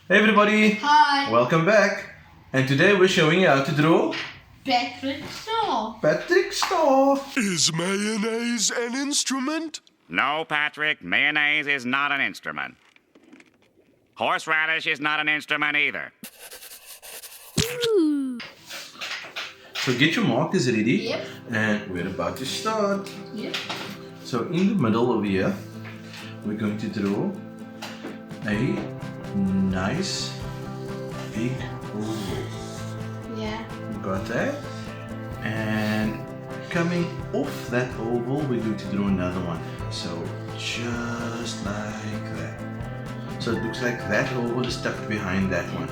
Hey everybody! Hi, Welcome back! And today we're showing you how to draw Patrick Shaw. Patrick Star. Is mayonnaise an instrument? No, Patrick, mayonnaise is not an instrument. Horseradish is not an instrument either. So get your markers ready. Yep. And we're about to start. Yep. So in the middle over here, we're going to draw a nice big oval. Yeah. Got that? And coming off that oval, we're going to draw another one. So just like that. So it looks like that oval is tucked behind that one.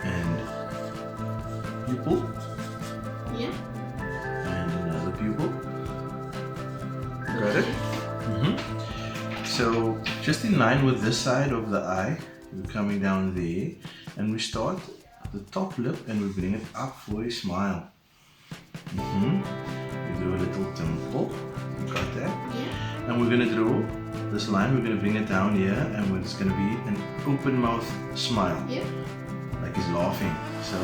And pupil Yeah. and another pupil. Got it? So just in line with this side of the eye, we're coming down there, and we start the top lip and we bring it up for a smile. We do a little dimple. Got that? Yeah. And we're gonna draw this line. We're gonna bring it down here, and it's gonna be an open mouth smile, Yep. like he's laughing. So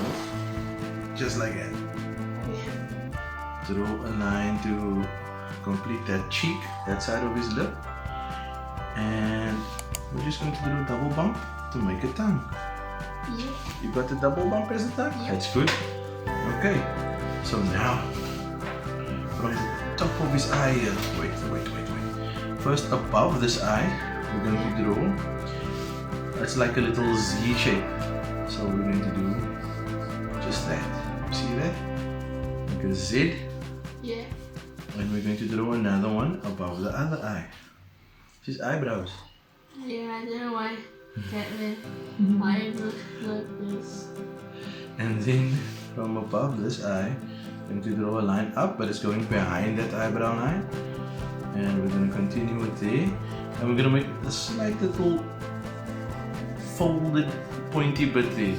just like that. Yeah. Draw a line to complete that cheek, that side of his lip, and we're just going to do a double bump to make a tongue. Yeah. You got the double bump as a tongue? Yep. That's good. Okay, so now from the top of his eye here, wait. First above this eye, we're going to draw, it's like a little Z shape. So we're going to do just that. See that? Like a Z. Yeah. And we're going to draw another one above the other eye. His eyebrows. Yeah, I don't know why that way. I look like this. And then from above this eye, we're going to draw a line up, but it's going behind that eyebrow line. And we're going to continue with there. And we're going to make a slight little folded pointy bit there.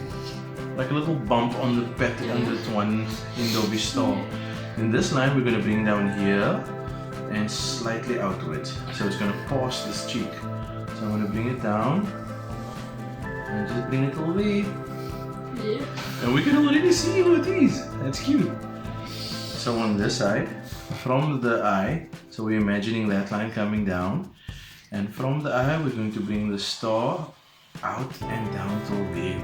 Like a little bump on the pattern on that one end of his star. In this line, we're going to bring down here and slightly outwards. So it's going to pass this cheek. So I'm going to bring it down and just bring it over there. Yeah. And we can already see who it is. That's cute. So on this side, from the eye, so we're imagining that line coming down. And from the eye, we're going to bring the star out and down till there.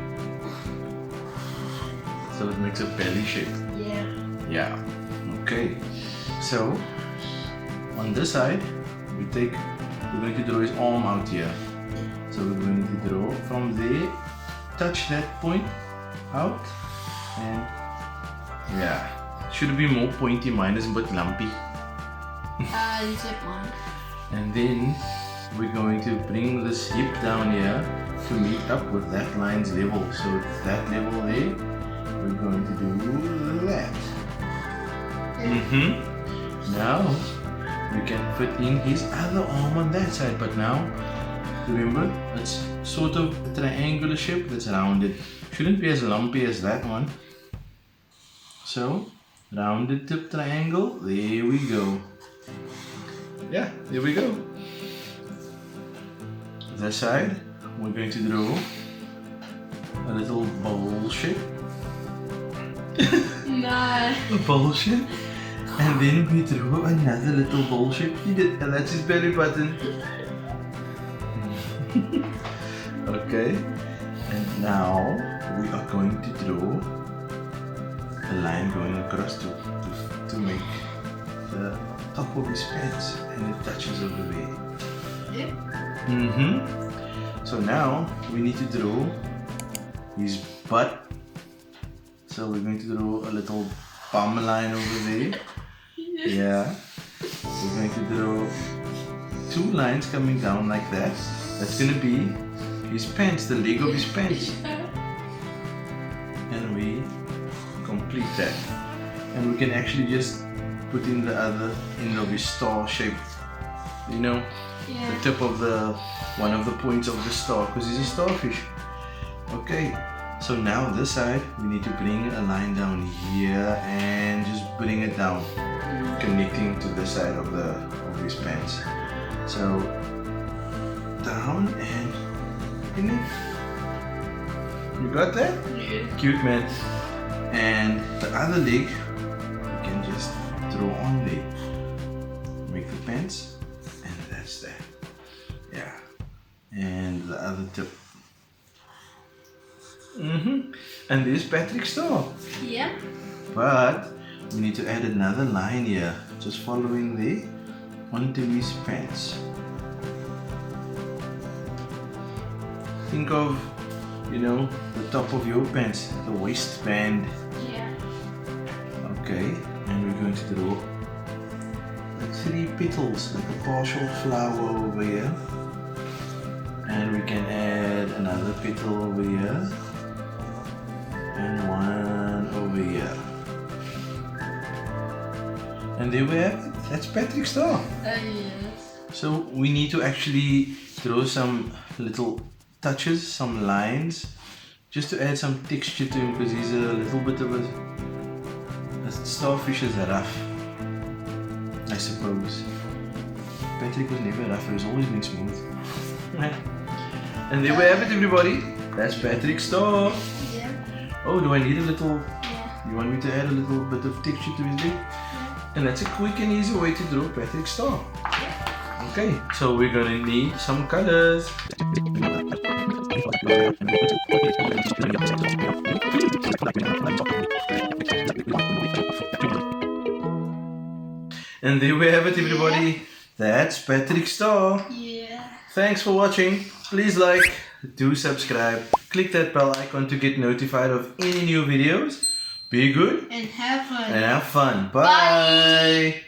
So it makes a belly shape. Yeah. Yeah. Okay. So on this side, we're going to draw his arm out here. So we're going to draw from there, touch that point out, and yeah. Should be more pointy, mine is a bit lumpy. Zip one. And then we're going to bring this hip down here to meet up with that line's level. So that level there, we're going to do that. Now we can fit in his other arm on that side, but now remember it's sort of a triangular shape that's rounded. Shouldn't be as lumpy as that one. So rounded tip triangle, there we go. Yeah, there we go. This side, we're going to draw a little bowl shape. No. A bowl shape. And then we draw another little bowl shape. And that's his belly button. Okay. And now we are going to draw a line going across to make the top of his pants, and it touches over there. Yep. So now we need to draw his butt. So we're going to draw a little bum line over there. Yeah. We're going to draw two lines coming down like that. That's going to be his pants, the leg of his pants. And we complete that. And we can actually just put in the other end of his star shape. You know, Yeah. the tip of one of the points of the star, because he's a starfish. Okay, so now this side we need to bring a line down here and just bring it down, connecting to the side of his pants. So down and in it. You got that? Yeah. Cute, man. And the other leg, you can just throw on there. Make the pants, and that's that. Yeah. And the other tip. And there's Patrick's store. Yep. But we need to add another line here. Just following there onto his pants. Think of, you know, the top of your pants, the waistband. Yeah. Okay, and we're going to draw like 3 petals, like a partial flower over here. And we can add another petal over here. And one over here. And there we have it. That's Patrick's star. Yes. So we need to actually draw some little touches, some lines, just to add some texture to him, because he's a little bit of a starfish is rough, I suppose. Patrick was never rough, he was always been smooth. And there we have it, everybody. That's Patrick's star. Yeah. Oh, do I need a little, Yeah. you want me to add a little bit of texture to his leg? And that's a quick and easy way to draw Patrick's star. Okay, so we're gonna need some colors. And there we have it, everybody. That's Patrick's star. Yeah. Thanks for watching. Please like, do subscribe, click that bell icon to get notified of any new videos. Be good And have fun. and have fun. Bye.